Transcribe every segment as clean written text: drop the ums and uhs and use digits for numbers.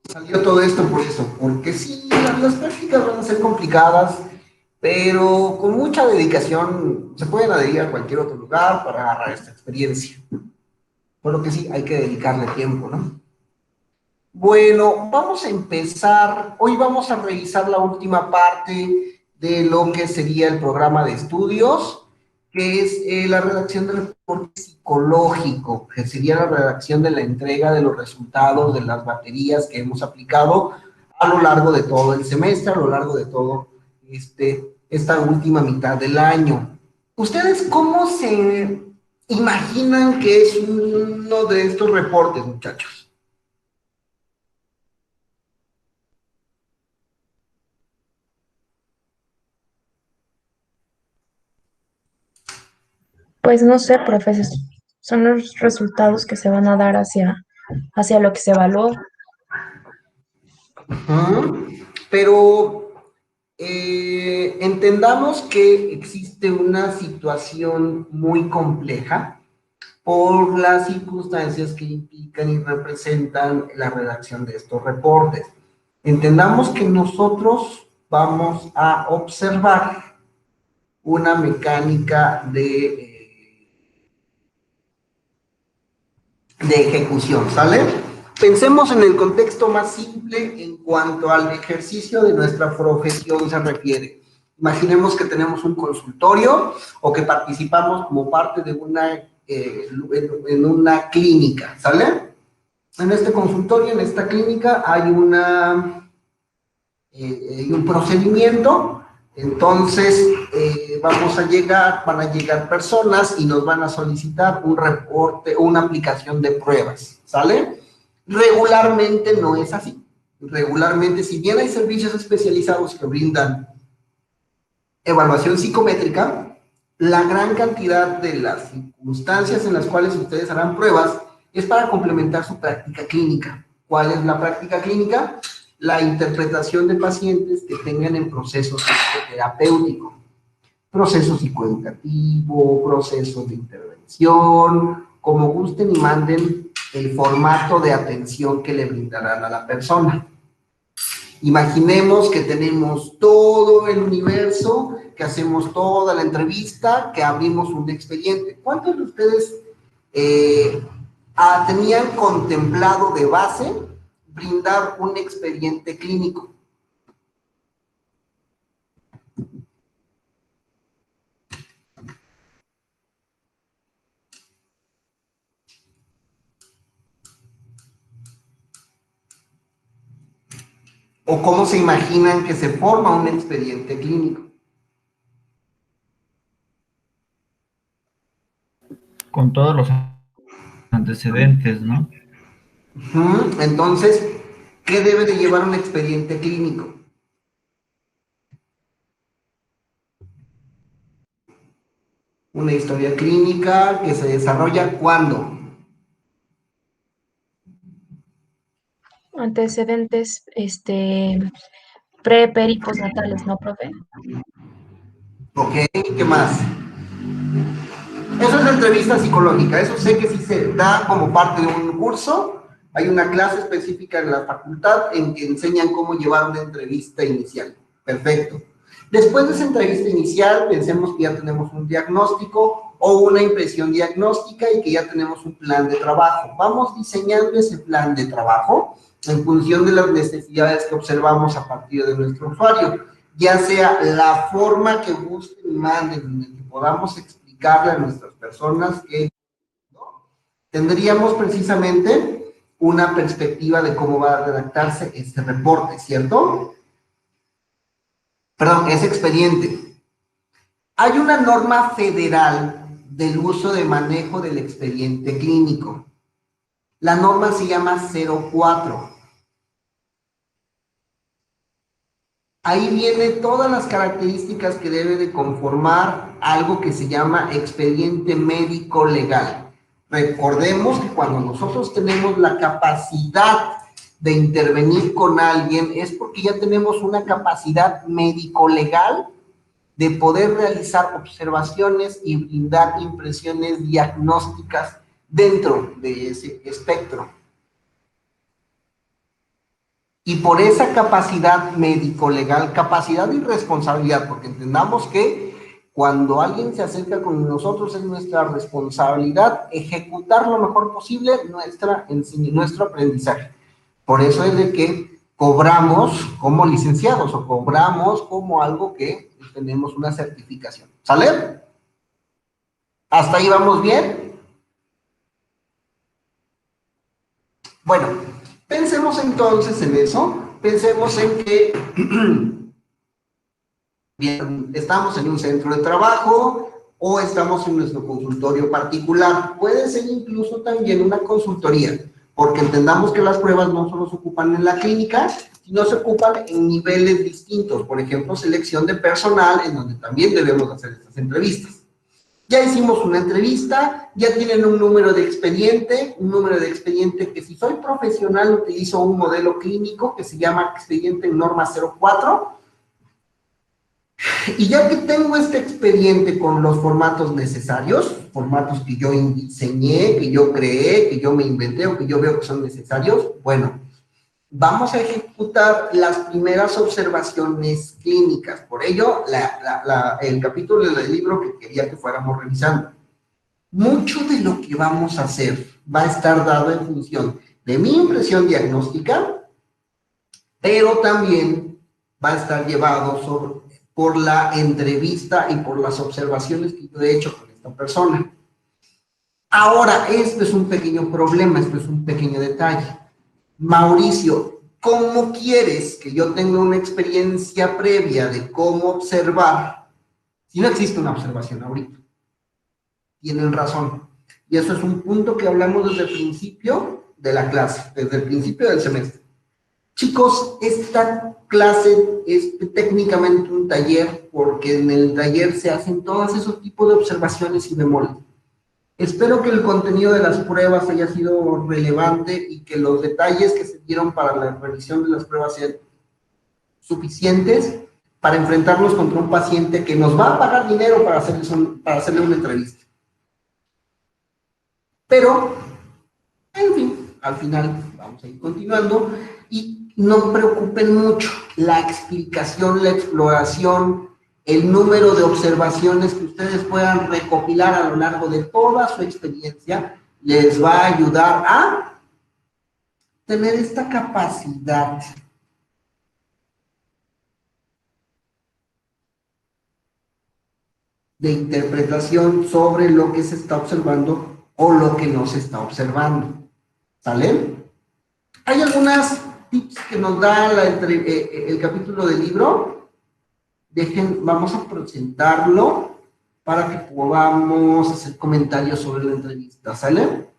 Salió todo esto por eso, porque sí, las prácticas van a ser complicadas, pero con mucha dedicación se pueden adherir a cualquier otro lugar para agarrar esta experiencia. Por lo que sí, hay que dedicarle tiempo, ¿no? Bueno, vamos a empezar. Hoy vamos a revisar la última parte de lo que sería el programa de estudios, que es la redacción del reporte psicológico, que sería la redacción de la entrega de los resultados de las baterías que hemos aplicado a lo largo de todo el semestre, a lo largo de todo esta última mitad del año. ¿Ustedes cómo se imaginan que es uno de estos reportes, muchachos? Pues no sé, profesor, son los resultados que se van a dar hacia lo que se evaluó. Ujú. Pero entendamos que existe una situación muy compleja por las circunstancias que implican y representan la redacción de estos reportes. Entendamos que nosotros vamos a observar una mecánica de ejecución, ¿sale? Pensemos en el contexto más simple en cuanto al ejercicio de nuestra profesión se refiere. Imaginemos que tenemos un consultorio o que participamos como parte de en una clínica, ¿sale? En este consultorio, en esta clínica, hay un procedimiento, entonces van a llegar personas y nos van a solicitar un reporte o una aplicación de pruebas, ¿sale? Regularmente no es así. Regularmente, si bien hay servicios especializados que brindan evaluación psicométrica, la gran cantidad de las circunstancias en las cuales ustedes harán pruebas es para complementar su práctica clínica. ¿Cuál es la práctica clínica? La interpretación de pacientes que tengan en proceso psicoterapéutico, proceso psicoeducativo, procesos de intervención, como gusten y manden el formato de atención que le brindarán a la persona. Imaginemos que tenemos todo el universo, que hacemos toda la entrevista, que abrimos un expediente. ¿Cuántos de ustedes tenían contemplado de base brindar un expediente clínico? ¿O cómo se imaginan que se forma un expediente clínico? Con todos los antecedentes, ¿no? Entonces, ¿qué debe de llevar un expediente clínico? Una historia clínica que se desarrolla ¿cuándo? Antecedentes, pre, peri, postnatales, ¿no, profe? ¿Ok? ¿Qué más? Eso es la entrevista psicológica, eso sé que sí se da como parte de un curso, hay una clase específica en la facultad en que enseñan cómo llevar una entrevista inicial. Perfecto. Después de esa entrevista inicial, pensemos que ya tenemos un diagnóstico o una impresión diagnóstica y que ya tenemos un plan de trabajo. Vamos diseñando ese plan de trabajo en función de las necesidades que observamos a partir de nuestro usuario, ya sea la forma que gusten y manden, en el que podamos explicarle a nuestras personas que ¿no? Tendríamos precisamente una perspectiva de cómo va a redactarse este reporte, ¿cierto? Perdón, ese expediente. Hay una norma federal del uso de manejo del expediente clínico. La norma se llama 04. Ahí viene todas las características que debe de conformar algo que se llama expediente médico legal. Recordemos que cuando nosotros tenemos la capacidad de intervenir con alguien es porque ya tenemos una capacidad médico legal de poder realizar observaciones y brindar impresiones diagnósticas dentro de ese espectro. Y por esa capacidad médico-legal, capacidad y responsabilidad, porque entendamos que cuando alguien se acerca con nosotros es nuestra responsabilidad ejecutar lo mejor posible nuestro aprendizaje. Por eso es de que cobramos como licenciados o cobramos como algo que tenemos una certificación. ¿Sale? ¿Hasta ahí vamos bien? Bueno, pensemos entonces en eso. Pensemos en que bien, estamos en un centro de trabajo o estamos en nuestro consultorio particular. Puede ser incluso también una consultoría, porque entendamos que las pruebas no solo se ocupan en la clínica, sino se ocupan en niveles distintos. Por ejemplo, selección de personal, en donde también debemos hacer estas entrevistas. Ya hicimos una entrevista, ya tienen un número de expediente, que si soy profesional utilizo un modelo clínico que se llama expediente en norma 04. Y ya que tengo este expediente con los formatos necesarios, formatos que yo diseñé, que yo creé, que yo me inventé o que yo veo que son necesarios, bueno, vamos a ejecutar las primeras observaciones clínicas. Por ello, el capítulo del libro que quería que fuéramos revisando. Mucho de lo que vamos a hacer va a estar dado en función de mi impresión diagnóstica, pero también va a estar llevado por la entrevista y por las observaciones que yo he hecho con esta persona. Ahora, esto es un pequeño problema, esto es un pequeño detalle. Mauricio, ¿cómo quieres que yo tenga una experiencia previa de cómo observar si no existe una observación ahorita? Tienen razón. Y eso es un punto que hablamos desde el principio de la clase, desde el principio del semestre. Chicos, esta clase es técnicamente un taller, porque en el taller se hacen todos esos tipos de observaciones y bemoles. Espero que el contenido de las pruebas haya sido relevante y que los detalles que se dieron para la revisión de las pruebas sean suficientes para enfrentarnos contra un paciente que nos va a pagar dinero para hacerle una entrevista. Pero, en fin, al final vamos a ir continuando y no preocupen mucho la explicación, la exploración, el número de observaciones que ustedes puedan recopilar a lo largo de toda su experiencia les va a ayudar a tener esta capacidad de interpretación sobre lo que se está observando o lo que no se está observando. ¿Sale? Hay algunas tips que nos da el capítulo del libro. Vamos a presentarlo para que podamos hacer comentarios sobre la entrevista, ¿sale?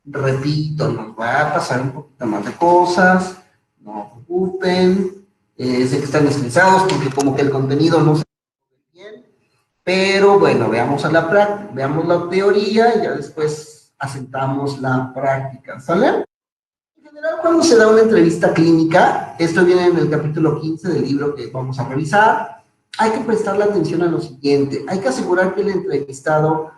Repito, nos va a pasar un poquito más de cosas, no se preocupen, sé que están estresados porque como que el contenido no se ve bien, pero bueno, veamos la teoría y ya después asentamos la práctica, ¿sale? En general, cuando se da una entrevista clínica, esto viene en el capítulo 15 del libro que vamos a revisar, hay que prestarle atención a lo siguiente, hay que asegurar que el entrevistado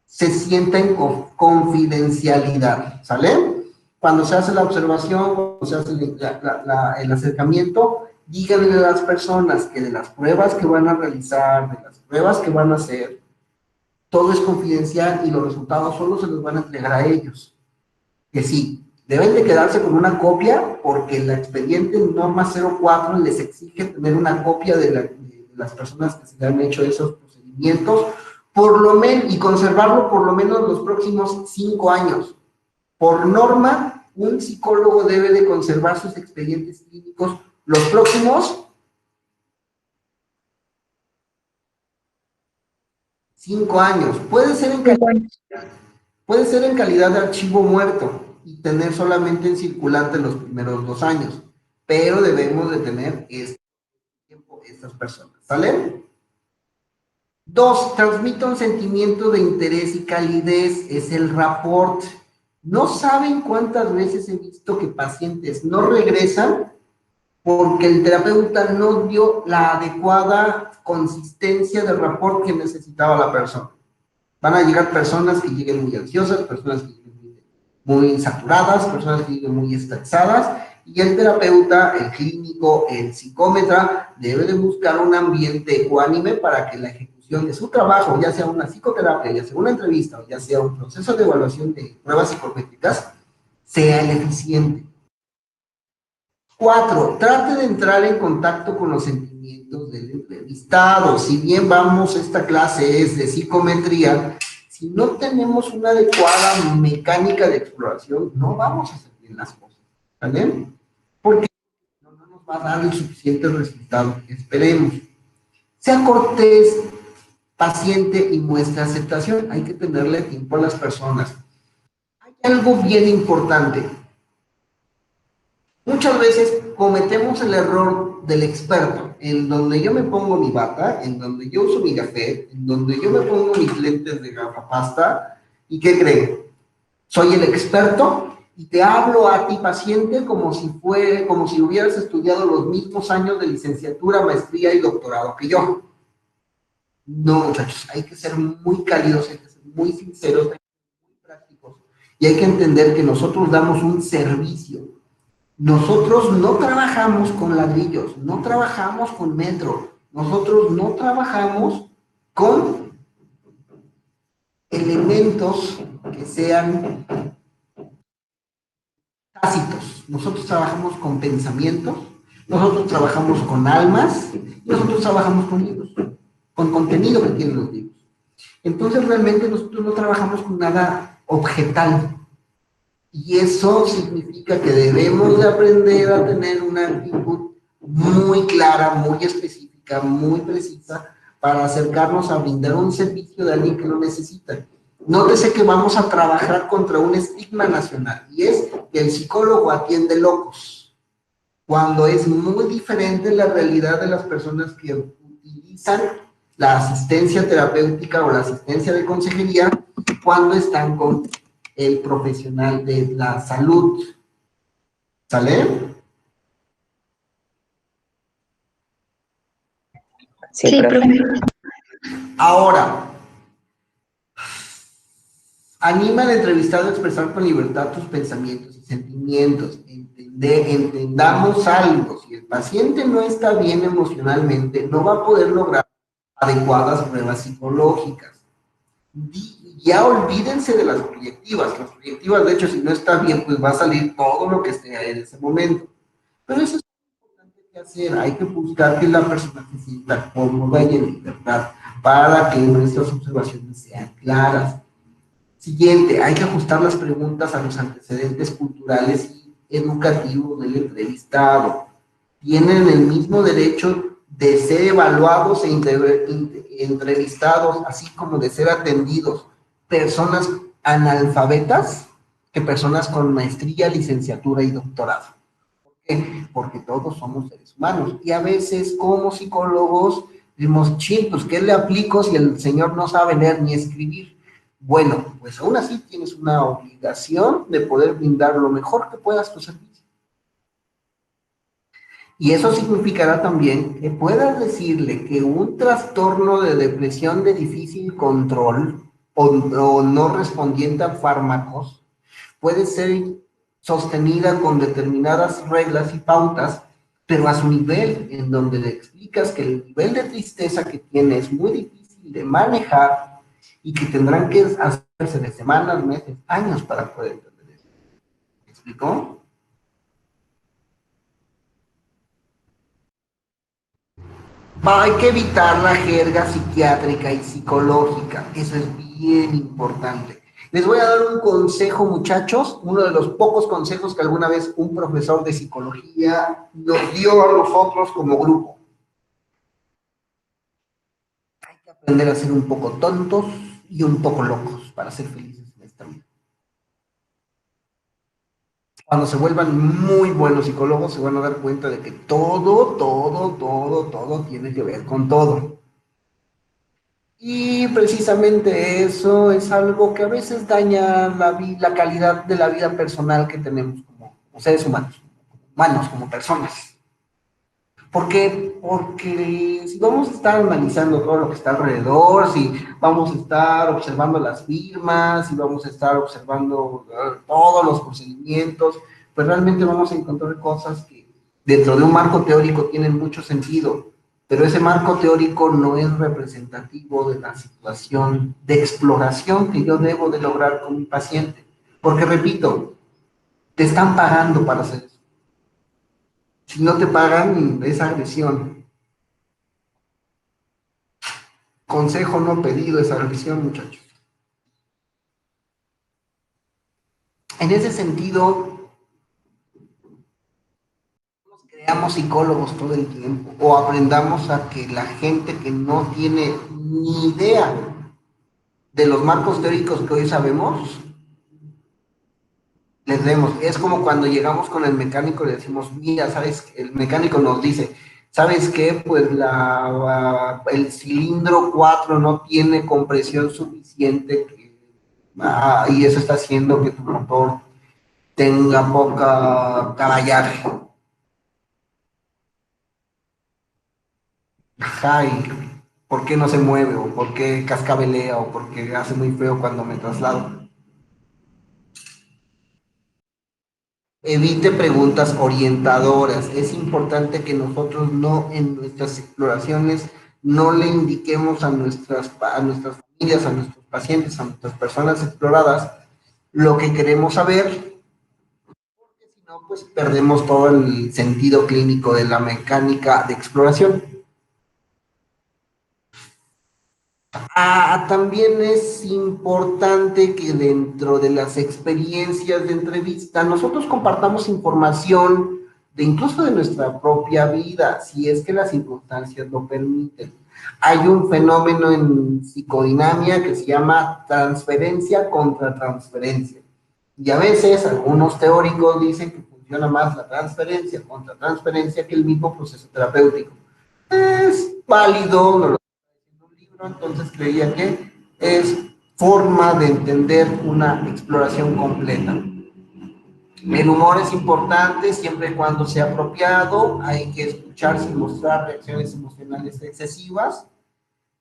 se sienta en confidencialidad, ¿sale? Cuando se hace la observación, cuando se hace el acercamiento, díganle a las personas que de las pruebas que van a realizar, de las pruebas que van a hacer, todo es confidencial y los resultados solo se los van a entregar a ellos. Que sí, deben de quedarse con una copia porque el expediente en norma 04 les exige tener una copia de las personas que se le han hecho esos procedimientos, y conservarlo por lo menos los próximos 5 años. Por norma, un psicólogo debe de conservar sus expedientes clínicos los próximos 5 años. Puede ser en calidad de archivo muerto y tener solamente en circulante los primeros 2 años, pero debemos de tener estas personas, ¿sale? 2, transmite un sentimiento de interés y calidez, es el rapport. No saben cuántas veces he visto que pacientes no regresan porque el terapeuta no dio la adecuada consistencia de rapport que necesitaba la persona. Van a llegar personas que lleguen muy ansiosas, personas que lleguen muy saturadas, personas que lleguen muy estresadas, Y el terapeuta, el clínico, el psicómetra, debe de buscar un ambiente ecuánime para que la ejecución de su trabajo, ya sea una psicoterapia, ya sea una entrevista, o ya sea un proceso de evaluación de pruebas psicométricas, sea el eficiente. 4. Trate de entrar en contacto con los sentimientos del entrevistado. Si bien esta clase es de psicometría, si no tenemos una adecuada mecánica de exploración, no vamos a hacer bien las cosas, ¿vale? Porque no nos va a dar el suficiente resultado que esperemos. Sea cortés, paciente y muestre aceptación. Hay que tenerle tiempo a las personas. Hay algo bien importante. Muchas veces cometemos el error del experto, en donde yo me pongo mi bata, en donde yo uso mi café, en donde yo me pongo mis lentes de gafapasta, ¿y qué creen? Soy el experto y te hablo a ti, paciente, como si hubieras estudiado los mismos años de licenciatura, maestría y doctorado que yo. No, muchachos, hay que ser muy cálidos, hay que ser muy sinceros, hay que ser muy prácticos, y hay que entender que nosotros damos un servicio. Nosotros no trabajamos con ladrillos, no trabajamos con metro, nosotros no trabajamos con elementos que sean tácitos. Nosotros trabajamos con pensamientos, nosotros trabajamos con almas, y nosotros trabajamos con libros, con contenido que tienen los libros. Entonces realmente nosotros no trabajamos con nada objetal. Y eso significa que debemos de aprender a tener una actitud muy clara, muy específica, muy precisa, para acercarnos a brindar un servicio de alguien que lo necesita. Nótese que vamos a trabajar contra un estigma nacional, y es que el psicólogo atiende locos, cuando es muy diferente la realidad de las personas que utilizan la asistencia terapéutica o la asistencia de consejería cuando están con el profesional de la salud. ¿Sale? Sí, profe. Ahora, anima al entrevistado a expresar con libertad tus pensamientos y sentimientos. Entendamos algo, si el paciente no está bien emocionalmente, no va a poder lograr adecuadas pruebas psicológicas. Ya olvídense de las proyectivas. Las proyectivas, de hecho, si no está bien, pues va a salir todo lo que esté ahí en ese momento. Pero eso es importante que hacer. Hay que buscar que la persona se sienta cómoda y en libertad para que nuestras observaciones sean claras. Siguiente, hay que ajustar las preguntas a los antecedentes culturales y educativos del entrevistado. Tienen el mismo derecho de ser evaluados e entrevistados, así como de ser atendidos personas analfabetas que personas con maestría, licenciatura y doctorado. ¿Por qué? Porque todos somos seres humanos, y a veces como psicólogos decimos, pues ¿qué le aplico si el señor no sabe leer ni escribir? Bueno, pues aún así tienes una obligación de poder brindar lo mejor que puedas tu servicio. Y eso significará también que puedas decirle que un trastorno de depresión de difícil control o no respondiente a fármacos puede ser sostenida con determinadas reglas y pautas, pero a su nivel, en donde le explicas que el nivel de tristeza que tiene es muy difícil de manejar y que tendrán que hacerse de semanas, meses, años para poder entender eso. ¿Me explicó? Hay que evitar la jerga psiquiátrica y psicológica, eso es bien importante. Les voy a dar un consejo, muchachos, uno de los pocos consejos que alguna vez un profesor de psicología nos dio a nosotros como grupo. Hay que aprender a ser un poco tontos y un poco locos para ser felices en esta vida. Cuando se vuelvan muy buenos psicólogos, se van a dar cuenta de que todo tiene que ver con todo. Y precisamente eso es algo que a veces daña la calidad de la vida personal que tenemos como seres humanos, como personas. ¿Por qué? Porque si vamos a estar analizando todo lo que está alrededor, si vamos a estar observando las firmas, si vamos a estar observando todos los procedimientos, pues realmente vamos a encontrar cosas que dentro de un marco teórico tienen mucho sentido, pero ese marco teórico no es representativo de la situación de exploración que yo debo de lograr con mi paciente. Porque repito, te están pagando para hacer eso. Si no te pagan, es agresión. Consejo no pedido es agresión, muchachos. En ese sentido, creamos psicólogos todo el tiempo o aprendamos a que la gente que no tiene ni idea de los marcos teóricos que hoy sabemos, les demos. Es como cuando llegamos con el mecánico y le decimos, mira, ¿sabes? El mecánico nos dice, ¿sabes qué? Pues el cilindro 4 no tiene compresión suficiente y eso está haciendo que tu motor tenga poca caballaje. Ajá, y ¿por qué no se mueve? ¿O por qué cascabelea? ¿O por qué hace muy feo cuando me traslado? Evite preguntas orientadoras. Es importante que nosotros no, en nuestras exploraciones, no le indiquemos a nuestras familias, a nuestros pacientes, a nuestras personas exploradas, lo que queremos saber, porque si no, pues perdemos todo el sentido clínico de la mecánica de exploración. También es importante que dentro de las experiencias de entrevista nosotros compartamos información de incluso de nuestra propia vida, si es que las circunstancias lo permiten. Hay un fenómeno en psicodinamia que se llama transferencia contra transferencia. Y a veces algunos teóricos dicen que funciona más la transferencia contra transferencia que el mismo proceso terapéutico. Es válido, no lo un libro, entonces creía que es forma de entender una exploración completa. El humor es importante siempre y cuando sea apropiado, hay que escuchar sin mostrar reacciones emocionales excesivas.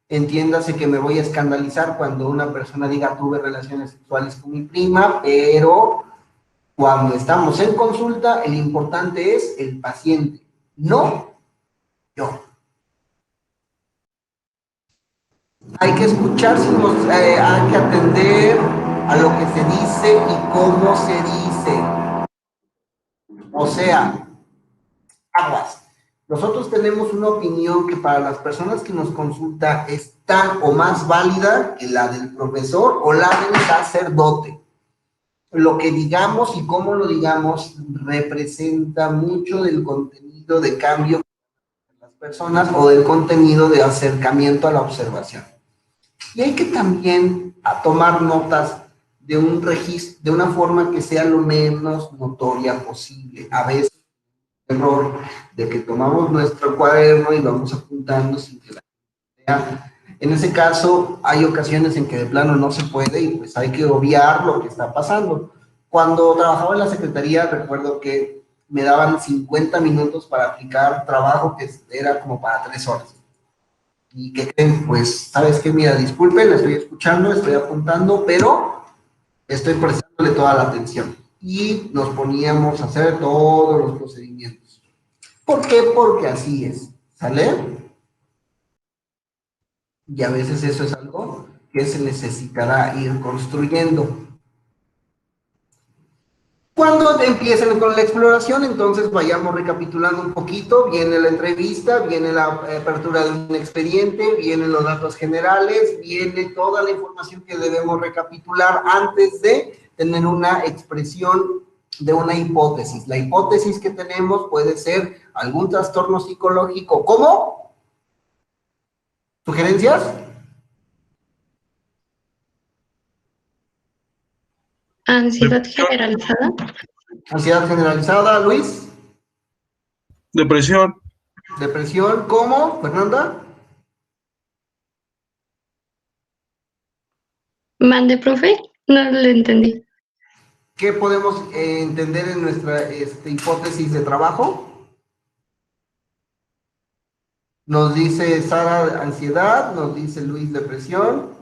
Entiéndase que me voy a escandalizar cuando una persona diga tuve relaciones sexuales con mi prima, pero cuando estamos en consulta, el importante es el paciente, no yo. Hay que escuchar, hay que atender a lo que se dice y cómo se dice. O sea, aguas. Nosotros tenemos una opinión que para las personas que nos consultan es tan o más válida que la del profesor o la del sacerdote. Lo que digamos y cómo lo digamos representa mucho del contenido de cambio de las personas o del contenido de acercamiento a la observación. Y hay que también tomar notas de un registro, de una forma que sea lo menos notoria posible. A veces error de que tomamos nuestro cuaderno y vamos apuntando sin que la vea. En ese caso, hay ocasiones en que de plano no se puede y pues hay que obviar lo que está pasando. Cuando trabajaba en la secretaría, recuerdo que me daban 50 minutos para aplicar trabajo que era como para 3 horas. ¿Y qué creen? Pues, ¿sabes qué? Mira, disculpen, estoy escuchando, estoy apuntando, pero estoy prestándole toda la atención. Y nos poníamos a hacer todos los procedimientos. ¿Por qué? Porque así es, ¿sale? Y a veces eso es algo que se necesitará ir construyendo. Cuando empiecen con la exploración, entonces vayamos recapitulando un poquito, viene la entrevista, viene la apertura de un expediente, vienen los datos generales, viene toda la información que debemos recapitular antes de tener una expresión de una hipótesis. La hipótesis que tenemos puede ser algún trastorno psicológico. ¿Cómo? ¿Sugerencias? Ansiedad generalizada. Ansiedad generalizada, Luis. Depresión. Depresión, ¿cómo? Fernanda. Mande, profe, no le entendí. ¿Qué podemos entender en nuestra hipótesis de trabajo? Nos dice Sara ansiedad, nos dice Luis depresión.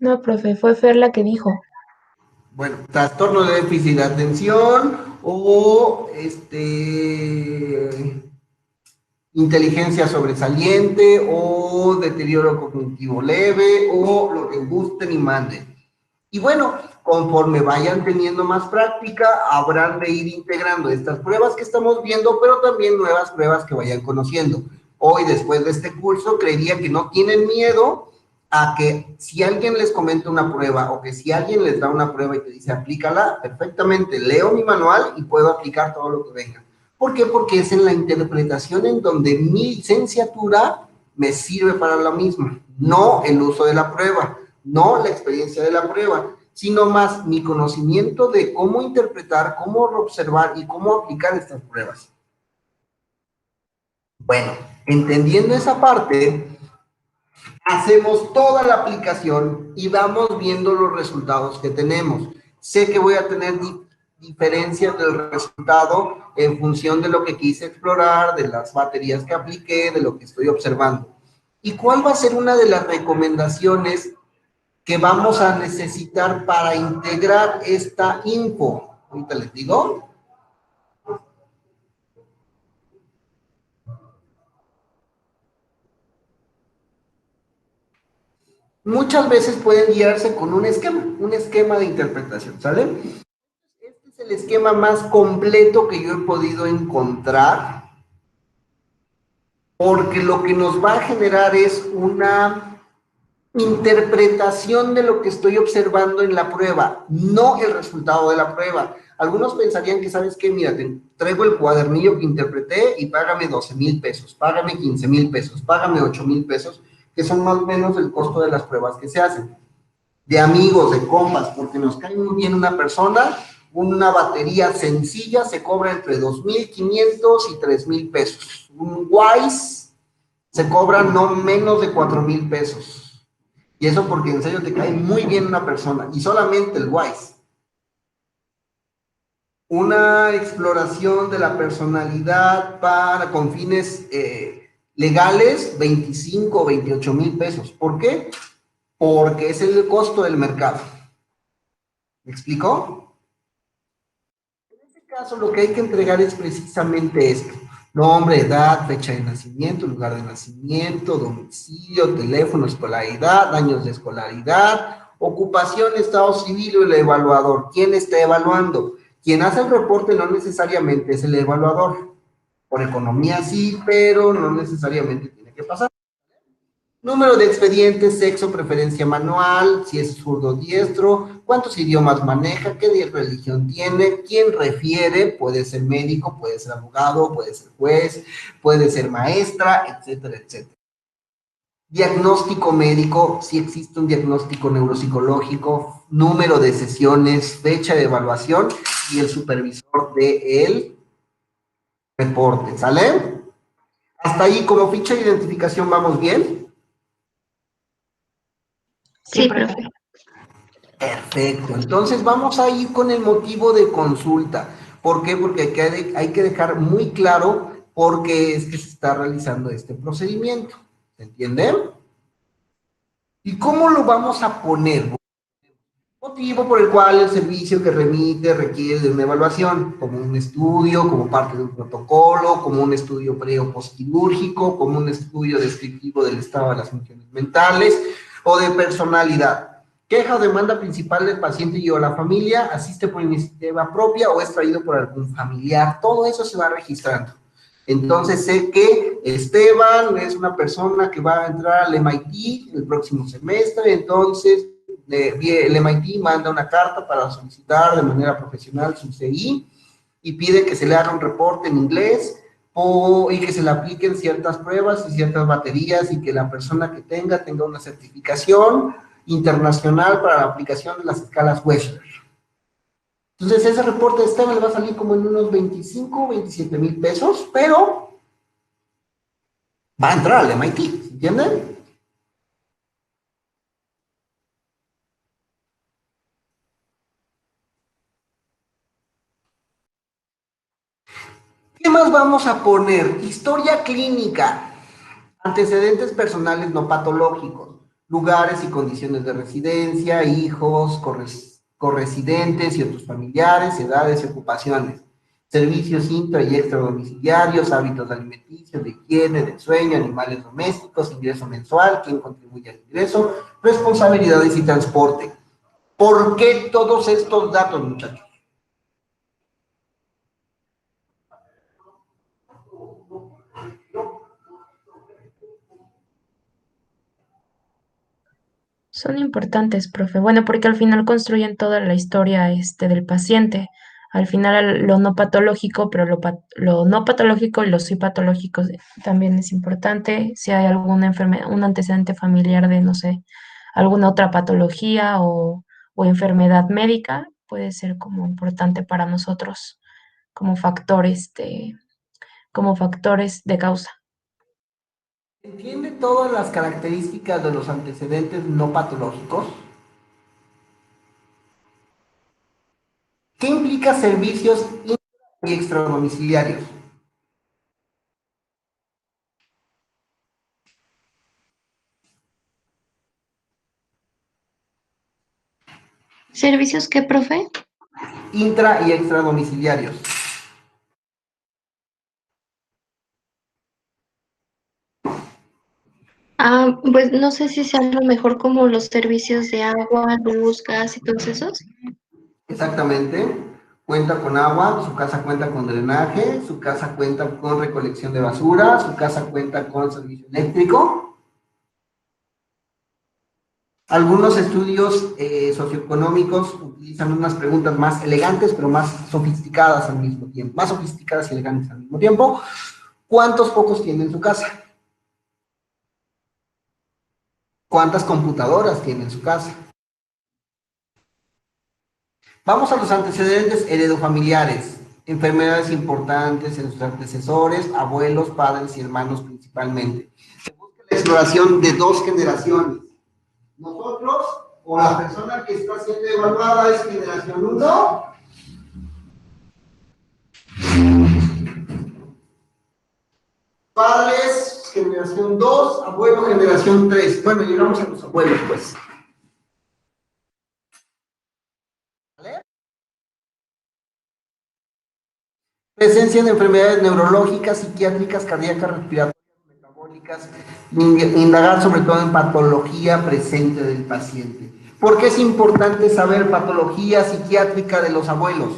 No, profe, fue Fer la que dijo. Bueno, trastorno de déficit de atención o inteligencia sobresaliente o deterioro cognitivo leve o lo que gusten y manden. Y bueno, conforme vayan teniendo más práctica, habrán de ir integrando estas pruebas que estamos viendo, pero también nuevas pruebas que vayan conociendo. Hoy, después de este curso, creería que no tienen miedo a que si alguien les comenta una prueba o que si alguien les da una prueba y te dice aplícala, perfectamente, leo mi manual y puedo aplicar todo lo que venga. ¿Por qué? Porque es en la interpretación en donde mi licenciatura me sirve para lo mismo, no el uso de la prueba, no la experiencia de la prueba, sino más mi conocimiento de cómo interpretar, cómo observar y cómo aplicar estas pruebas. Bueno, entendiendo esa parte, hacemos toda la aplicación y vamos viendo los resultados que tenemos. Sé que voy a tener diferencias del resultado en función de lo que quise explorar, de las baterías que apliqué, de lo que estoy observando. ¿Y cuál va a ser una de las recomendaciones que vamos a necesitar para integrar esta info? Ahorita les digo. Muchas veces pueden guiarse con un esquema de interpretación, ¿sale? Este es el esquema más completo que yo he podido encontrar, porque lo que nos va a generar es una interpretación de lo que estoy observando en la prueba, no el resultado de la prueba. Algunos pensarían que, ¿sabes qué? Mira, te traigo el cuadernillo que interpreté y págame 12,000 pesos, págame 15,000 pesos, págame 8,000 pesos, que son más o menos el costo de las pruebas que se hacen. De amigos, de compas, porque nos cae muy bien una persona, una batería sencilla se cobra entre 2,500 y 3,000 pesos. Un Wise se cobra no menos de 4,000 pesos. Y eso porque en serio te cae muy bien una persona, y solamente el Wise. Una exploración de la personalidad con fines legales, 25 o 28,000 pesos. ¿Por qué? Porque es el costo del mercado. ¿Me explicó? En este caso, lo que hay que entregar es precisamente esto: nombre, edad, fecha de nacimiento, lugar de nacimiento, domicilio, teléfono, escolaridad, años de escolaridad, ocupación, estado civil o el evaluador. ¿Quién está evaluando? Quien hace el reporte no necesariamente es el evaluador. Por economía sí, pero no necesariamente tiene que pasar. Número de expedientes, sexo, preferencia manual, si es zurdo o diestro, cuántos idiomas maneja, qué religión tiene, quién refiere, puede ser médico, puede ser abogado, puede ser juez, puede ser maestra, etcétera, etcétera. Diagnóstico médico, si existe un diagnóstico neuropsicológico, número de sesiones, fecha de evaluación y el supervisor del reporte, ¿sale? Hasta ahí, como ficha de identificación, ¿vamos bien? Sí, profe. Perfecto, entonces vamos a ir con el motivo de consulta. ¿Por qué? Porque hay que dejar muy claro por qué es que se está realizando este procedimiento. ¿Se entiende? ¿Y cómo lo vamos a poner? Motivo por el cual el servicio que remite requiere de una evaluación, como un estudio, como parte de un protocolo, como un estudio pre o postquirúrgico, como un estudio descriptivo del estado de las funciones mentales o de personalidad. Queja o demanda principal del paciente y o la familia, asiste por iniciativa propia o es traído por algún familiar. Todo eso se va registrando. Entonces sé que Esteban es una persona que va a entrar al MIT el próximo semestre, entonces el MIT manda una carta para solicitar de manera profesional su CI y pide que se le haga un reporte en inglés y que se le apliquen ciertas pruebas y ciertas baterías y que la persona que tenga una certificación internacional para la aplicación de las escalas Wechsler. Entonces ese reporte de Esteban le va a salir como en unos 25 o 27,000 pesos, pero va a entrar al MIT, ¿entienden? ¿Qué más vamos a poner? Historia clínica, antecedentes personales no patológicos. lugares y condiciones de residencia, hijos, corresidentes y otros familiares, edades y ocupaciones, servicios intra y extradomiciliarios, hábitos alimenticios, de higiene, de sueño, animales domésticos, ingreso mensual, quién contribuye al ingreso, responsabilidades y transporte. ¿Por qué todos estos datos, muchachos? Son importantes, profe. Bueno, porque al final construyen toda la historia del paciente. Al final lo no patológico, pero lo no patológico y lo sí patológico también es importante. Si hay alguna enfermedad, un antecedente familiar de, no sé, alguna otra patología o enfermedad médica, puede ser como importante para nosotros como factores de causa. ¿Entiende todas las características de los antecedentes no patológicos? ¿Qué implica servicios intra y extradomiciliarios? ¿Servicios qué, profe? Intra y extradomiciliarios. Pues no sé si sea lo mejor como los servicios de agua, luz, gas y todos esos. Exactamente. Cuenta con agua, su casa cuenta con drenaje, su casa cuenta con recolección de basura, su casa cuenta con servicio eléctrico. Algunos estudios socioeconómicos utilizan unas preguntas más elegantes, pero más sofisticadas al mismo tiempo. Más sofisticadas y elegantes al mismo tiempo. ¿Cuántos focos tiene en su casa? ¿Cuántas computadoras tiene en su casa? Vamos a los antecedentes heredofamiliares. Enfermedades importantes en sus antecesores, abuelos, padres y hermanos principalmente. Se busca la exploración de dos generaciones. Nosotros, o la persona que está siendo evaluada, es generación 1. Padres, generación 2, abuelo, generación 3. Bueno, llegamos a los abuelos, pues. ¿Vale? Presencia de enfermedades neurológicas, psiquiátricas, cardíacas, respiratorias, metabólicas, indagar sobre todo en patología presente del paciente. ¿Por qué es importante saber patología psiquiátrica de los abuelos?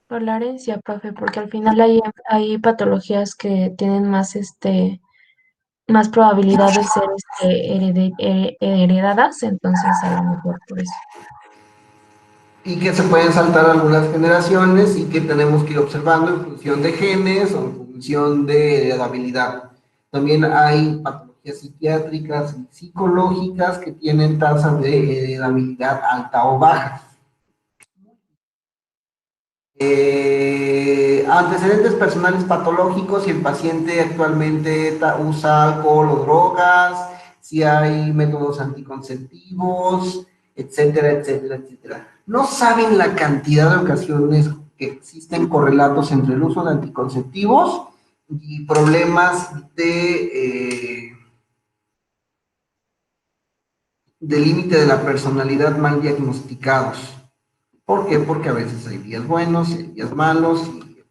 Por la herencia, profe, porque al final hay patologías que tienen más probabilidad de ser heredadas, entonces a lo mejor por eso. Y que se pueden saltar algunas generaciones y que tenemos que ir observando en función de genes o en función de heredabilidad. También hay patologías psiquiátricas y psicológicas que tienen tasas de heredabilidad alta o baja. Antecedentes personales patológicos, si el paciente actualmente usa alcohol o drogas, si hay métodos anticonceptivos, etcétera, etcétera, etcétera. No saben la cantidad de ocasiones que existen correlatos entre el uso de anticonceptivos y problemas de límite de la personalidad mal diagnosticados. ¿Por qué? Porque a veces hay días buenos, hay días malos,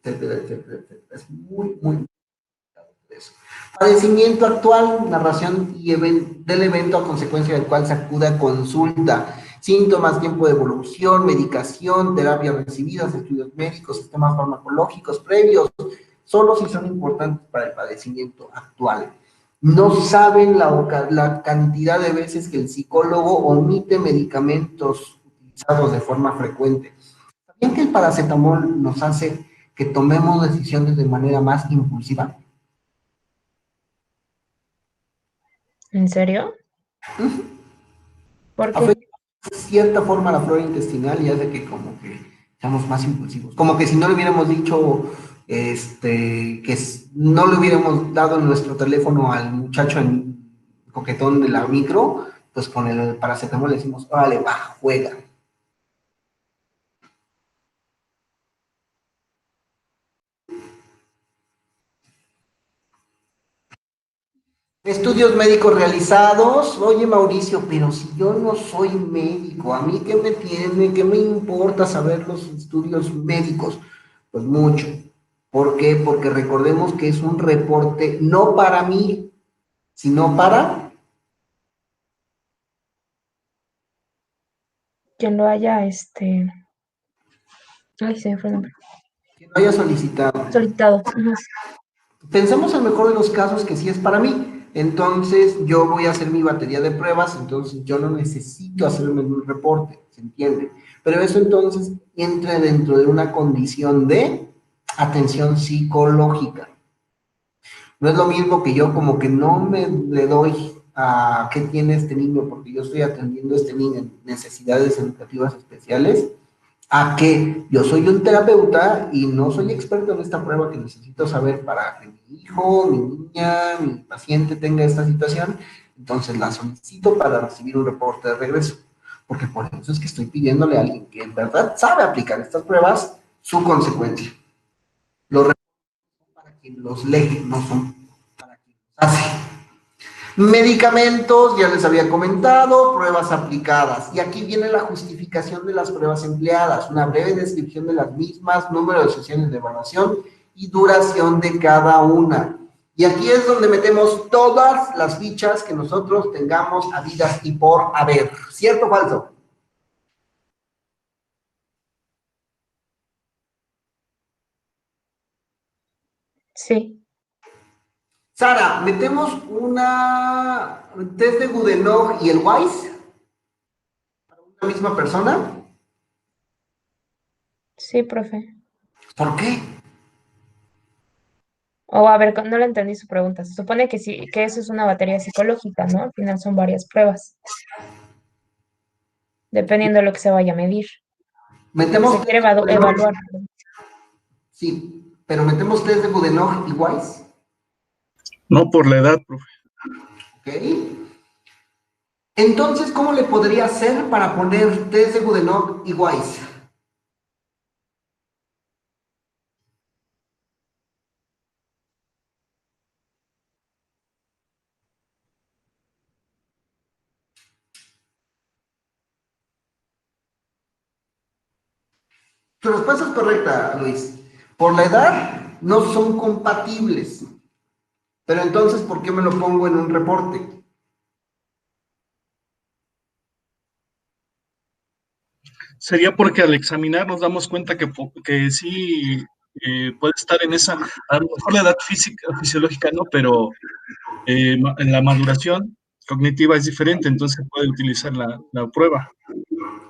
etcétera, etcétera, etcétera. Es muy, muy importante eso. Padecimiento actual, narración del evento a consecuencia del cual se acude a consulta. Síntomas, tiempo de evolución, medicación, terapias recibidas, estudios médicos, sistemas farmacológicos previos, solo si son importantes para el padecimiento actual. No saben la cantidad de veces que el psicólogo omite medicamentos utilizados de forma frecuente. ¿Sabían que el paracetamol nos hace que tomemos decisiones de manera más impulsiva? ¿En serio? ¿Por qué? Afecta de cierta forma la flora intestinal y hace que como que seamos más impulsivos. Como que si no le hubiéramos dicho que no le hubiéramos dado nuestro teléfono al muchacho en coquetón de la micro, pues con el paracetamol le decimos, órale, va, juega. Estudios médicos realizados. Oye, Mauricio, pero si yo no soy médico, ¿a mí qué me tiene, qué me importa saber los estudios médicos? Pues mucho. ¿Por qué? Porque recordemos que es un reporte no para mí, sino para Quien lo haya, ay, se me fue el nombre. quien lo haya solicitado. Solicitado. Ajá. Pensemos el mejor de los casos que sí es para mí. Entonces yo voy a hacer mi batería de pruebas, entonces yo no necesito hacerme un reporte, ¿se entiende? Pero eso entonces entra dentro de una condición de atención psicológica. No es lo mismo que yo como que no me le doy a qué tiene este niño, porque yo estoy atendiendo a este niño en necesidades educativas especiales, a que yo soy un terapeuta y no soy experto en esta prueba que necesito saber para que mi hijo, mi niña, mi paciente tenga esta situación, entonces la solicito para recibir un reporte de regreso, porque por eso es que estoy pidiéndole a alguien que en verdad sabe aplicar estas pruebas su consecuencia. Los reportes son para quien los lee, no son para quien los hace. Medicamentos, ya les había comentado, pruebas aplicadas. Y aquí viene la justificación de las pruebas empleadas, una breve descripción de las mismas, número de sesiones de evaluación y duración de cada una. Y aquí es donde metemos todas las fichas que nosotros tengamos habidas y por haber. ¿Cierto o falso? Sí, Sara, metemos un test de Goodenough y el WISE para una misma persona. sí, profe. ¿Por qué? O a ver, no le entendí su pregunta. Se supone que sí, que eso es una batería psicológica, ¿no? Al final son varias pruebas, dependiendo de lo que se vaya a medir, que Metemos se test quiere de Goodenough. evaluar. Sí, pero metemos test de Goodenough y WISE, No por la edad, profe. ¿ok? Entonces, ¿cómo le podría hacer para poner test de Goodenough y WISE? Tu respuesta es correcta, Luis. Por la edad, no son compatibles. Pero entonces, ¿por qué me lo pongo en un reporte? Sería porque al examinar nos damos cuenta que sí puede estar en esa, a lo mejor la edad física, fisiológica no, pero en la maduración cognitiva es diferente, entonces puede utilizar la prueba.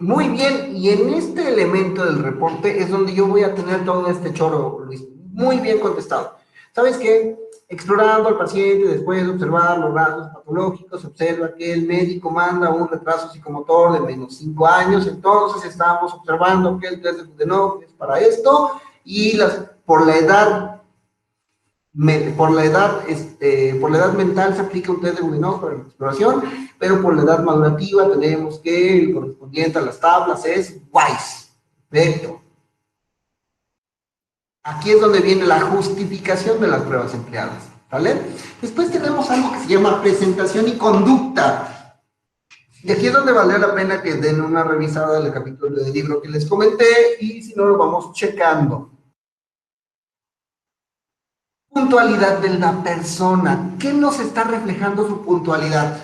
Muy bien, y en este elemento del reporte es donde yo voy a tener todo este choro, Luis. Muy bien contestado. ¿Sabes qué? Explorando al paciente, después de observar los rasgos patológicos, observa que el médico manda un retraso psicomotor de menos 5 años, entonces estamos observando que el test de Goodenough es para esto, y por la edad por la edad mental se aplica un test de Goodenough para la exploración, pero por la edad madurativa tenemos que el correspondiente a las tablas es WISE. Perfecto. Aquí es donde viene la justificación de las pruebas empleadas, ¿vale? Después tenemos algo que se llama presentación y conducta. Y aquí es donde vale la pena que den una revisada al capítulo del libro que les comenté, y si no lo vamos checando. Puntualidad de la persona. ¿Qué nos está reflejando su puntualidad?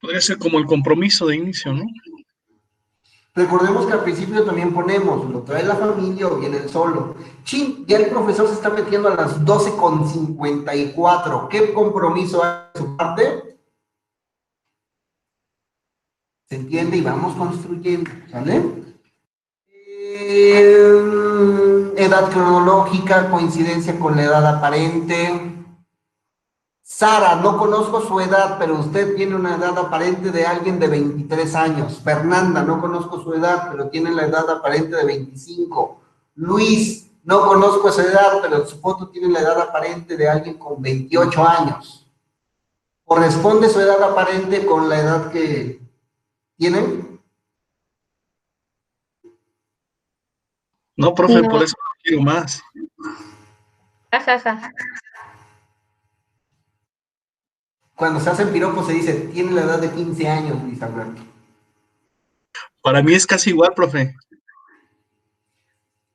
Podría ser como el compromiso de inicio, ¿no? Recordemos que al principio también ponemos, lo trae la familia o viene el solo. Chin, ya el profesor se está metiendo a las 12:54. ¿Qué compromiso hay de su parte? ¿Se entiende? Y vamos construyendo, ¿sale? Edad cronológica, coincidencia con la edad aparente. Sara, no conozco su edad, pero usted tiene una edad aparente de alguien de 23 años. Fernanda, no conozco su edad, pero tiene la edad aparente de 25. Luis, no conozco esa edad, pero su foto tiene la edad aparente de alguien con 28 años. ¿Corresponde su edad aparente con la edad que tienen? No, profe, No. por eso no quiero más. Ajaja. Cuando se hacen piropos se dice, tiene la edad de 15 años, Luis Alberto. Para mí es casi igual, profe.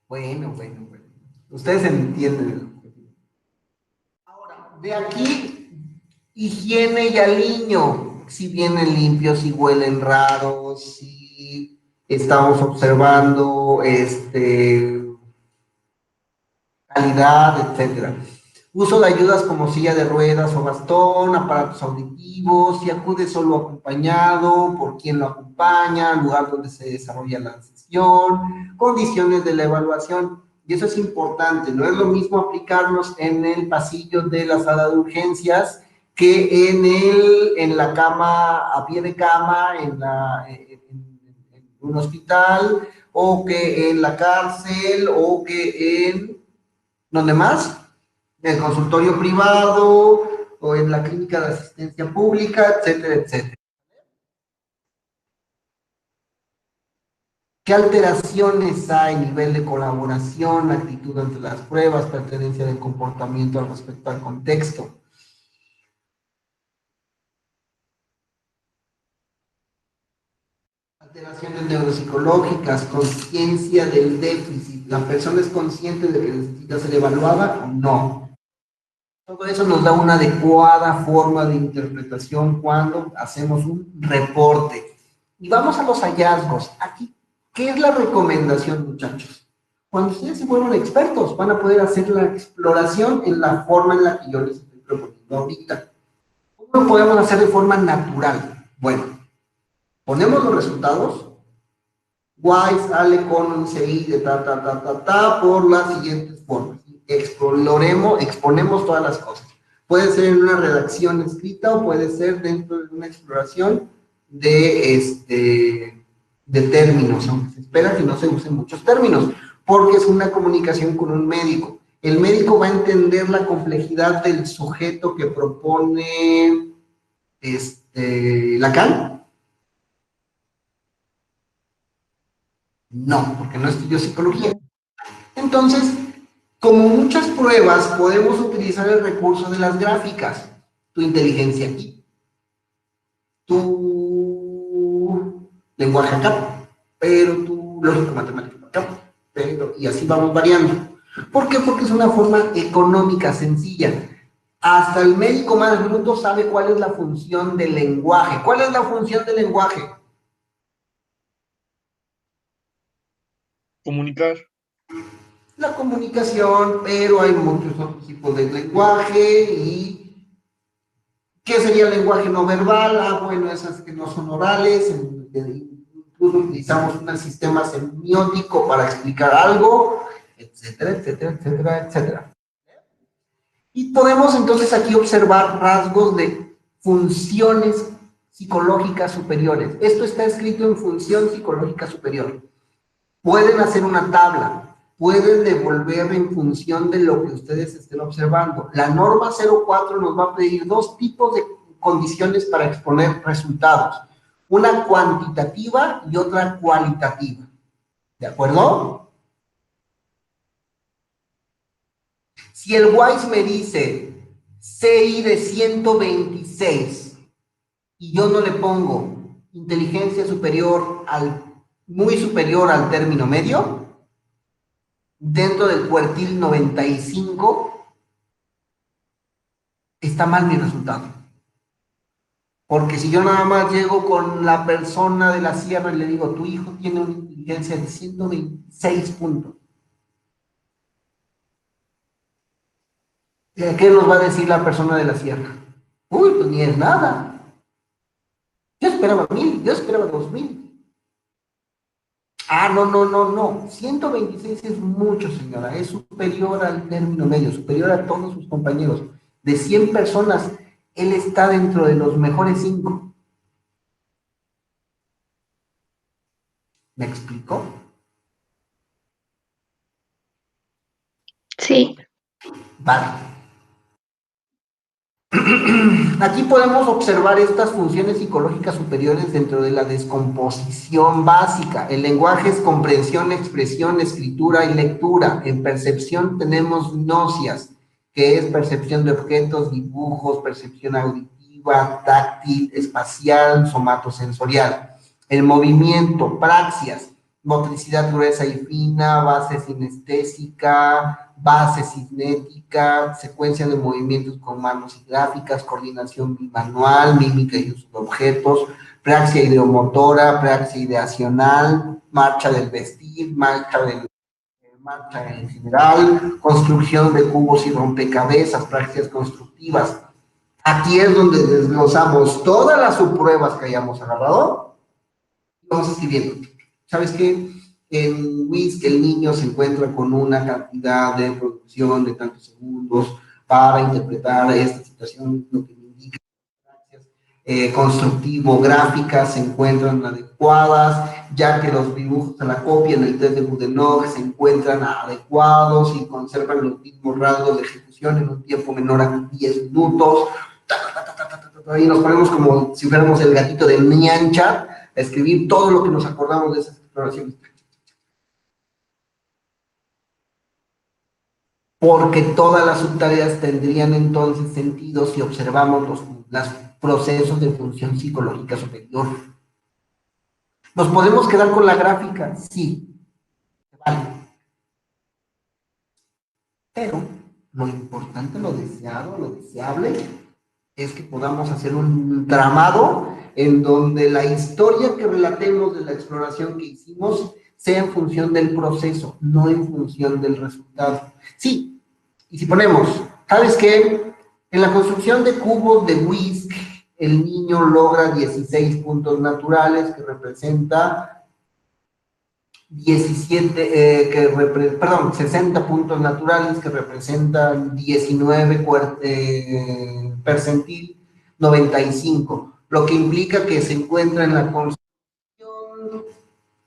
Bueno. Ustedes entienden. Ahora, de aquí, higiene y aliño. Si vienen limpios, si huelen raros, si estamos observando calidad, etcétera. Uso de ayudas como silla de ruedas o bastón, aparatos auditivos, si acude solo acompañado, por quién lo acompaña, lugar donde se desarrolla la sesión, condiciones de la evaluación. Y eso es importante, no es lo mismo aplicarnos en el pasillo de la sala de urgencias que en la cama, a pie de cama, en un hospital, o que en la cárcel, o que ¿dónde más? En el consultorio privado o en la clínica de asistencia pública, etcétera, etcétera. ¿Qué alteraciones hay? Nivel de colaboración, actitud ante las pruebas, pertenencia del comportamiento al respecto al contexto. Alteraciones neuropsicológicas, conciencia del déficit. ¿La persona es consciente de que necesita ser evaluada o no? Todo eso nos da una adecuada forma de interpretación cuando hacemos un reporte. Y vamos a los hallazgos. Aquí, ¿qué es la recomendación, muchachos? Cuando ustedes se vuelvan expertos, van a poder hacer la exploración en la forma en la que yo les estoy proponiendo ahorita. ¿Cómo lo podemos hacer de forma natural? Bueno, ponemos los resultados. Y sale con un CI de por las siguientes formas. Exponemos todas las cosas. Puede ser en una redacción escrita o puede ser dentro de una exploración de términos, aunque se espera que no se usen muchos términos, porque es una comunicación con un médico. El médico va a entender la complejidad del sujeto que propone Lacan. No, porque no estudió psicología. Entonces, como muchas pruebas, podemos utilizar el recurso de las gráficas. Tu inteligencia aquí, tu lenguaje acá, pero tu lógica matemática acá, y así vamos variando. ¿Por qué? Porque es una forma económica, sencilla. Hasta el médico más bruto sabe cuál es la función del lenguaje. ¿Cuál es la función del lenguaje? Comunicar. La comunicación, pero hay muchos otros tipos de lenguaje. ¿Y qué sería el lenguaje no verbal? Bueno, esas que no son orales, incluso utilizamos un sistema semiótico para explicar algo, etcétera, etcétera, etcétera, etcétera. Y podemos entonces aquí observar rasgos de funciones psicológicas superiores. Esto está escrito en función psicológica superior. Pueden hacer una tabla, pueden devolver en función de lo que ustedes estén observando. La norma 04 nos va a pedir dos tipos de condiciones para exponer resultados. Una cuantitativa y otra cualitativa. ¿De acuerdo? Si el WISE me dice CI de 126 y yo no le pongo inteligencia superior muy superior al término medio, dentro del cuartil 95, está mal mi resultado. Porque si yo nada más llego con la persona de la sierra y le digo, tu hijo tiene una inteligencia de 126 puntos, ¿qué nos va a decir la persona de la sierra? Uy, pues ni es nada. Yo esperaba 1000, yo esperaba 2000. No. 126 es mucho, señora. Es superior al término medio, superior a todos sus compañeros. De 100 personas, él está dentro de los mejores 5. ¿Me explico? Sí, Vale. Aquí podemos observar estas funciones psicológicas superiores dentro de la descomposición básica. El lenguaje es comprensión, expresión, escritura y lectura. En percepción tenemos gnosias, que es percepción de objetos, dibujos, percepción auditiva, táctil, espacial, somatosensorial. El movimiento, praxias, motricidad gruesa y fina, base sinestésica, base cinética, secuencia de movimientos con manos y gráficas, coordinación bimanual, mímica y uso de objetos, praxia ideomotora, praxia ideacional, marcha del vestir, marcha en general, construcción de cubos y rompecabezas, praxias constructivas. Aquí es donde desglosamos todas las subpruebas que hayamos agarrado y vamos escribiendo. ¿Sabes qué? En WISC el niño se encuentra con una cantidad de producción de tantos segundos para interpretar esta situación, lo que me indica. Constructivo, gráficas se encuentran adecuadas, ya que los dibujos a la copia en el test de Budenov se encuentran adecuados y conservan los mismos rasgos de ejecución en un tiempo menor a 10 minutos. Y nos ponemos como si fuéramos el gatito de Niancha a escribir todo lo que nos acordamos de esas exploraciones. Porque todas las subtareas tendrían entonces sentido si observamos los procesos de función psicológica superior. ¿Nos podemos quedar con la gráfica? Sí, vale. Pero lo importante, lo deseado, lo deseable, es que podamos hacer un tramado en donde la historia que relatemos de la exploración que hicimos sea en función del proceso, no en función del resultado. Sí, y si ponemos, ¿sabes qué? En la construcción de cubos de WISC, el niño logra 16 puntos naturales que representa 60 puntos naturales que representan 19 percentil, 95, lo que implica que se encuentra en la construcción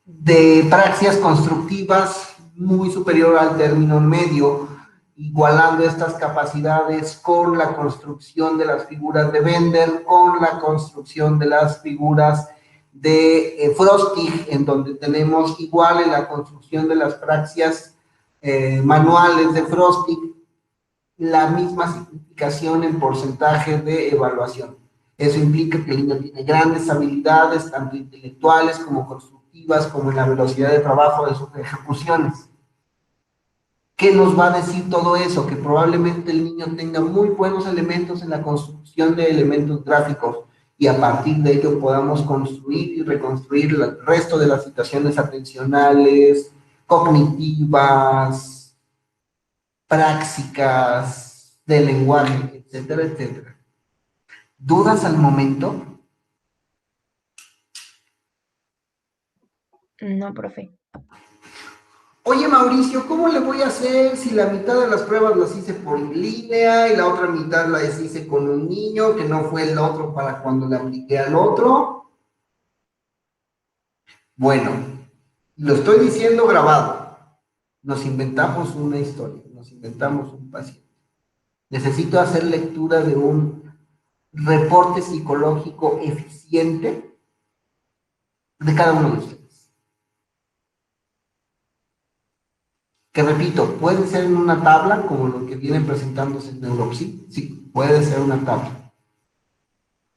de praxias constructivas muy superior al término medio, igualando estas capacidades con la construcción de las figuras de Bender, con la construcción de las figuras de Frostig, en donde tenemos igual en la construcción de las praxias manuales de Frostig, la misma simplificación en porcentaje de evaluación. Eso implica que el niño tiene grandes habilidades, tanto intelectuales como constructivas, como en la velocidad de trabajo de sus ejecuciones. ¿Qué nos va a decir todo eso? Que probablemente el niño tenga muy buenos elementos en la construcción de elementos gráficos y a partir de ello podamos construir y reconstruir el resto de las situaciones atencionales, cognitivas, prácticas, de lenguaje, etcétera, etcétera. ¿Dudas al momento? No, profe. Oye, Mauricio, ¿cómo le voy a hacer si la mitad de las pruebas las hice por línea y la otra mitad las hice con un niño que no fue el otro para cuando le apliqué al otro? Bueno, lo estoy diciendo grabado. Nos inventamos una historia, nos inventamos un paciente. Necesito hacer lectura de un reporte psicológico eficiente de cada uno de ustedes. Que repito, puede ser en una tabla, como lo que vienen presentándose en Neuropsi, sí, puede ser una tabla.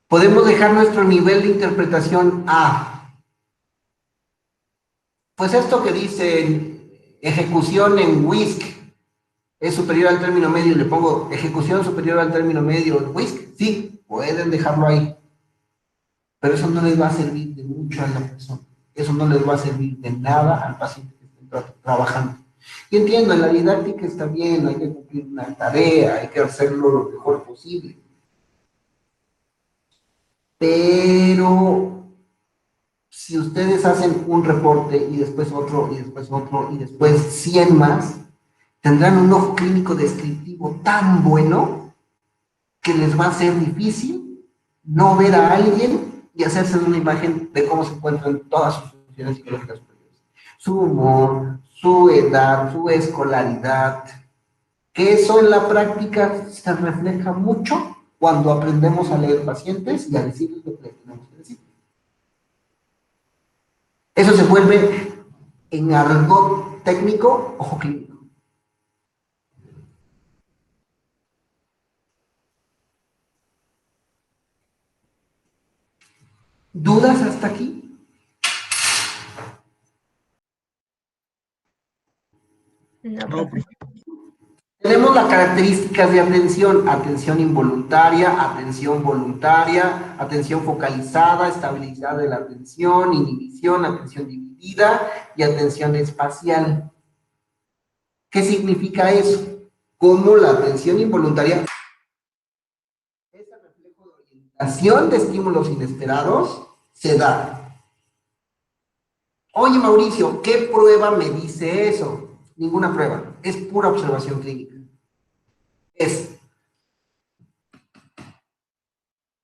Podemos dejar nuestro nivel de interpretación a, pues esto que dice ejecución en WISC es superior al término medio, le pongo ejecución superior al término medio en WISC, sí, pueden dejarlo ahí. Pero eso no les va a servir de mucho a la persona, eso no les va a servir de nada al paciente que estén trabajando. Y entiendo, en la didáctica está bien, hay que cumplir una tarea, hay que hacerlo lo mejor posible. Pero si ustedes hacen un reporte y después otro, y después otro, y después 100 más, tendrán un ojo clínico descriptivo tan bueno que les va a ser difícil no ver a alguien y hacerse una imagen de cómo se encuentran todas sus funciones psicológicas superiores. Su humor, su edad, su escolaridad, que eso en la práctica se refleja mucho cuando aprendemos a leer pacientes y a decirles lo que tenemos que decir. Eso se vuelve en argot técnico ojo clínico. ¿Dudas hasta aquí? No, No, profe. Tenemos las características de atención: atención involuntaria, atención voluntaria, atención focalizada, estabilidad de la atención, inhibición, atención dividida y atención espacial. ¿Qué significa eso? Cómo la atención involuntaria es el reflejo de orientación de estímulos inesperados, se da. Oye, Mauricio, ¿qué prueba me dice eso? Ninguna prueba, es pura observación clínica. Es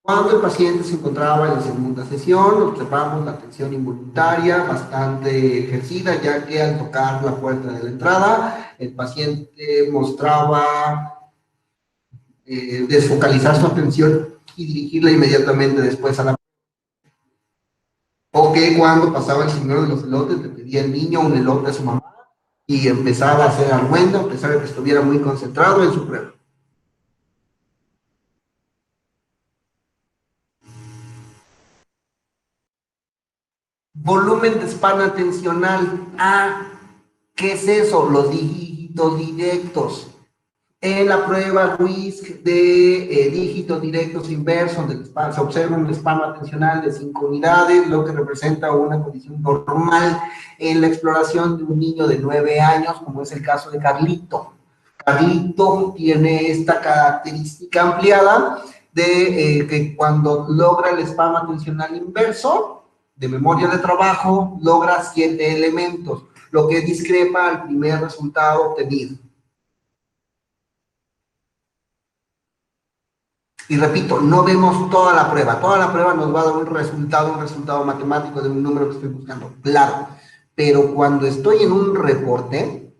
cuando el paciente se encontraba en la segunda sesión, observamos la atención involuntaria bastante ejercida, ya que al tocar la puerta de la entrada, el paciente mostraba desfocalizar su atención y dirigirla inmediatamente después a la... O que cuando pasaba el señor de los elotes, le pedía al niño un elote a su mamá y empezaba a hacer argüenda, a pesar de que estuviera muy concentrado en su prueba. Volumen de span atencional. Ah, ¿qué es eso? Los dígitos directos. En la prueba WISC de dígitos directos inversos, se observa un span atencional de 5 unidades, lo que representa una condición normal en la exploración de un niño de 9 años, como es el caso de Carlito. Carlito tiene esta característica ampliada de que cuando logra el span atencional inverso, de memoria de trabajo, logra 7 elementos, lo que discrepa al primer resultado obtenido. Y repito, no vemos toda la prueba nos va a dar un resultado matemático de un número que estoy buscando, claro, pero cuando estoy en un reporte,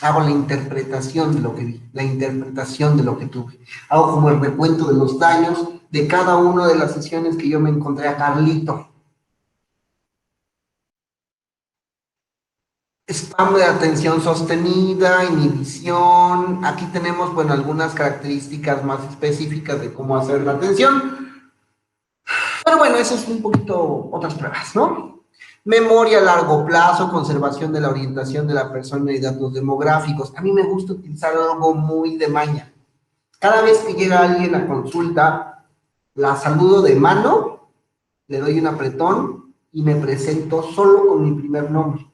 hago la interpretación de lo que vi, la interpretación de lo que tuve, hago como el recuento de los daños de cada una de las sesiones que yo me encontré a Carlito. Spam de atención sostenida, inhibición. Aquí tenemos, bueno, algunas características más específicas de cómo hacer la atención. Pero bueno, eso es un poquito otras pruebas, ¿no? Memoria a largo plazo, conservación de la orientación de la persona y datos demográficos. A mí me gusta utilizar algo muy de maña. Cada vez que llega alguien a consulta, la saludo de mano, le doy un apretón y me presento solo con mi primer nombre.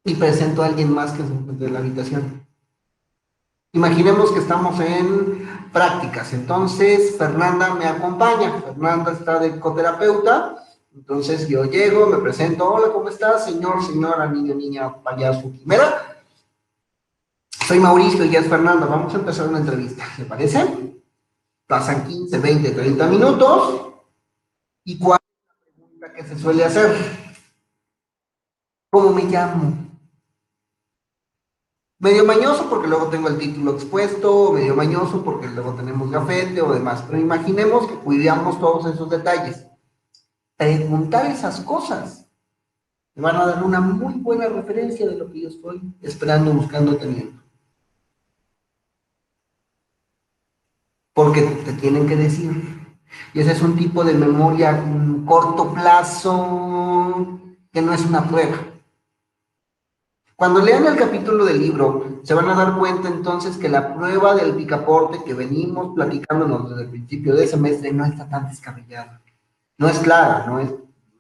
Y presento a alguien más que se encuentre en la habitación. Imaginemos que estamos en prácticas, entonces Fernanda me acompaña, Fernanda está de coterapeuta, entonces yo llego, me presento, hola, ¿cómo estás? Señor, señora, niño, niña, payaso, quimera. Soy Mauricio y ya es Fernanda, vamos a empezar una entrevista, ¿le parece? Pasan 15, 20, 30 minutos, ¿y cuál es la pregunta que se suele hacer? ¿Cómo me llamo? Medio mañoso porque luego tengo el título expuesto, medio mañoso porque luego tenemos gafete o demás, pero imaginemos que cuidamos todos esos detalles. Preguntar esas cosas me van a dar una muy buena referencia de lo que yo estoy esperando, buscando, teniendo. Porque te tienen que decir. Y ese es un tipo de memoria a corto plazo que no es una prueba. Cuando lean el capítulo del libro, se van a dar cuenta entonces que la prueba del picaporte que venimos platicándonos desde el principio de semestre no está tan descabellada. No es clara, no es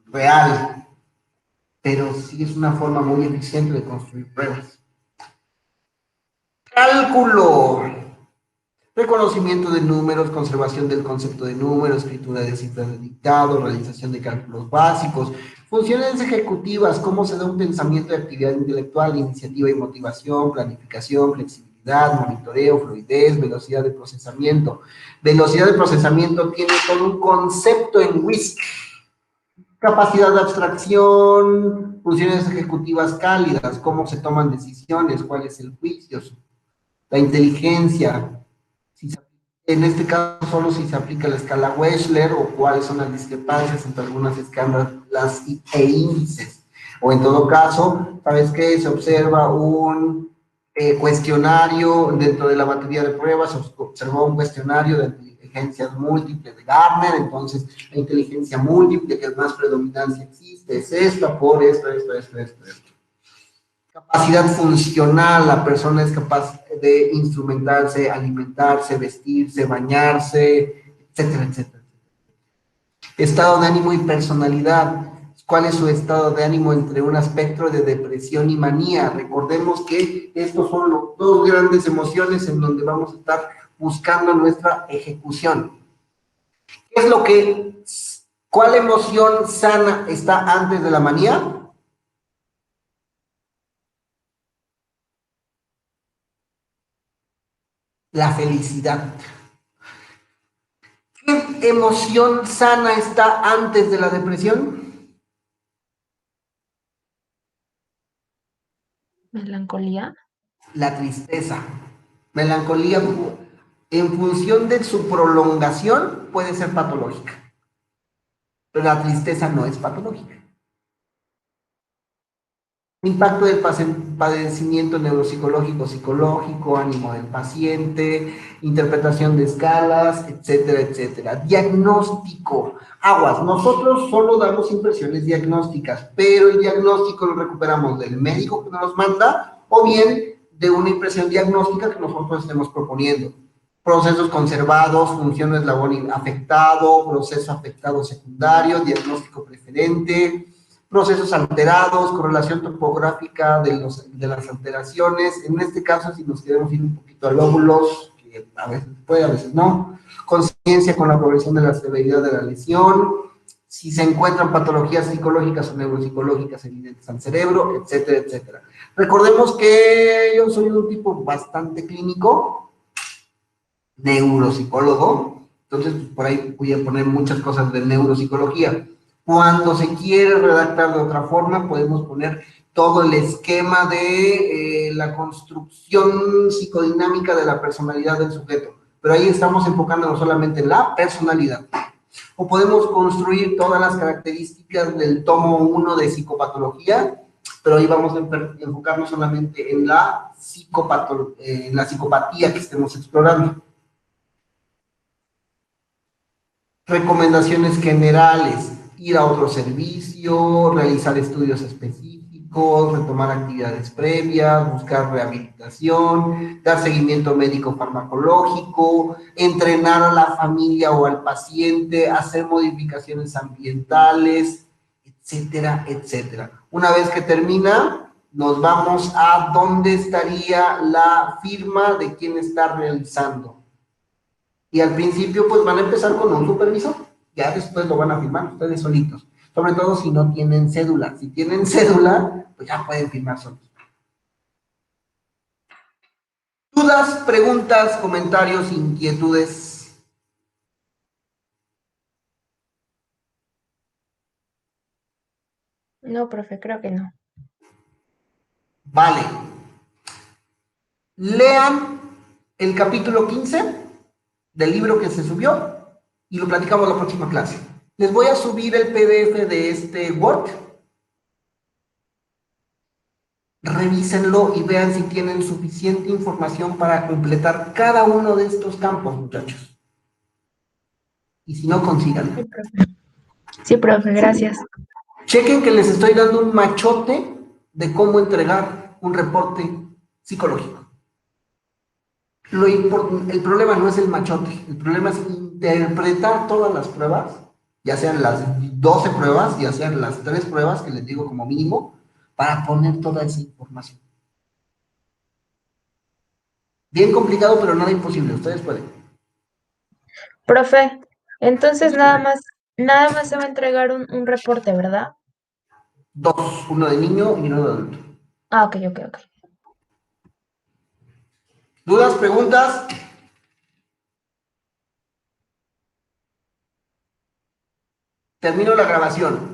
real, pero sí es una forma muy eficiente de construir pruebas. Cálculo. Reconocimiento de números, conservación del concepto de número, escritura de cifras de dictado, realización de cálculos básicos, funciones ejecutivas, cómo se da un pensamiento de actividad intelectual, iniciativa y motivación, planificación, flexibilidad estabilidad, monitoreo, fluidez, velocidad de procesamiento. Velocidad de procesamiento tiene todo un concepto en WISC. Capacidad de abstracción, funciones ejecutivas cálidas, cómo se toman decisiones, cuál es el juicio, la inteligencia, en este caso solo si se aplica la escala Wechsler o cuáles son las discrepancias entre algunas escalas e índices. O en todo caso, ¿sabes qué? Se observa un cuestionario dentro de la batería de pruebas, se observó un cuestionario de inteligencias múltiples de Gartner, entonces la inteligencia múltiple que más predominancia existe es esta por esto. Capacidad funcional, la persona es capaz de instrumentarse, alimentarse, vestirse, bañarse, etcétera, etcétera. Estado de ánimo y personalidad. ¿Cuál es su estado de ánimo entre un espectro de depresión y manía? Recordemos que estos son las dos grandes emociones en donde vamos a estar buscando nuestra ejecución. ¿Qué es lo que, cuál emoción sana está antes de la manía? La felicidad. ¿Qué emoción sana está antes de la depresión? Melancolía. La tristeza. Melancolía, en función de su prolongación, puede ser patológica. Pero la tristeza no es patológica. Impacto del padecimiento neuropsicológico, psicológico, ánimo del paciente, interpretación de escalas, etcétera, etcétera. Diagnóstico. Aguas, nosotros solo damos impresiones diagnósticas, pero el diagnóstico lo recuperamos del médico que nos los manda o bien de una impresión diagnóstica que nosotros estemos proponiendo. Procesos conservados, funciones labor afectado, proceso afectado secundario, diagnóstico preferente, procesos alterados, correlación topográfica de las alteraciones. En este caso, si nos queremos ir un poquito a lóbulos, que a veces puede, a veces no, conciencia con la progresión de la severidad de la lesión, si se encuentran patologías psicológicas o neuropsicológicas evidentes al cerebro, etcétera, etcétera. Recordemos que yo soy un tipo bastante clínico, neuropsicólogo, entonces por ahí voy a poner muchas cosas de neuropsicología. Cuando se quiere redactar de otra forma, podemos poner todo el esquema de la construcción psicodinámica de la personalidad del sujeto, pero ahí estamos enfocándonos solamente en la personalidad. O podemos construir todas las características del tomo 1 de psicopatología, pero ahí vamos a enfocarnos solamente en la psicopatía que estemos explorando. Recomendaciones generales: ir a otro servicio, realizar estudios específicos, retomar actividades previas, buscar rehabilitación, dar seguimiento médico farmacológico, entrenar a la familia o al paciente, hacer modificaciones ambientales, etcétera, etcétera. Una vez que termina, nos vamos a dónde estaría la firma de quien está realizando. Y al principio, pues van a empezar con un supervisor, ya después lo van a firmar ustedes solitos, sobre todo si no tienen cédula. Si tienen cédula, pues ya pueden firmar solos. ¿Dudas, preguntas, comentarios, inquietudes? No, profe, creo que no. Vale. Lean el capítulo 15 del libro que se subió y lo platicamos la próxima clase. Les voy a subir el PDF de este Word. Revísenlo y vean si tienen suficiente información para completar cada uno de estos campos, muchachos. Y si no, consíganlo. Sí, profe. Sí, profe, gracias. Chequen que les estoy dando un machote de cómo entregar un reporte psicológico. El problema no es el machote, el problema es interpretar todas las pruebas, ya sean las 12 pruebas, ya sean las 3 pruebas que les digo como mínimo, para poner toda esa información. Bien complicado, pero nada imposible, ustedes pueden. Profe, entonces nada más se va a entregar un reporte, ¿verdad? 2, uno de niño y uno de adulto. Ah, ok. ¿Dudas, preguntas? Termino la grabación.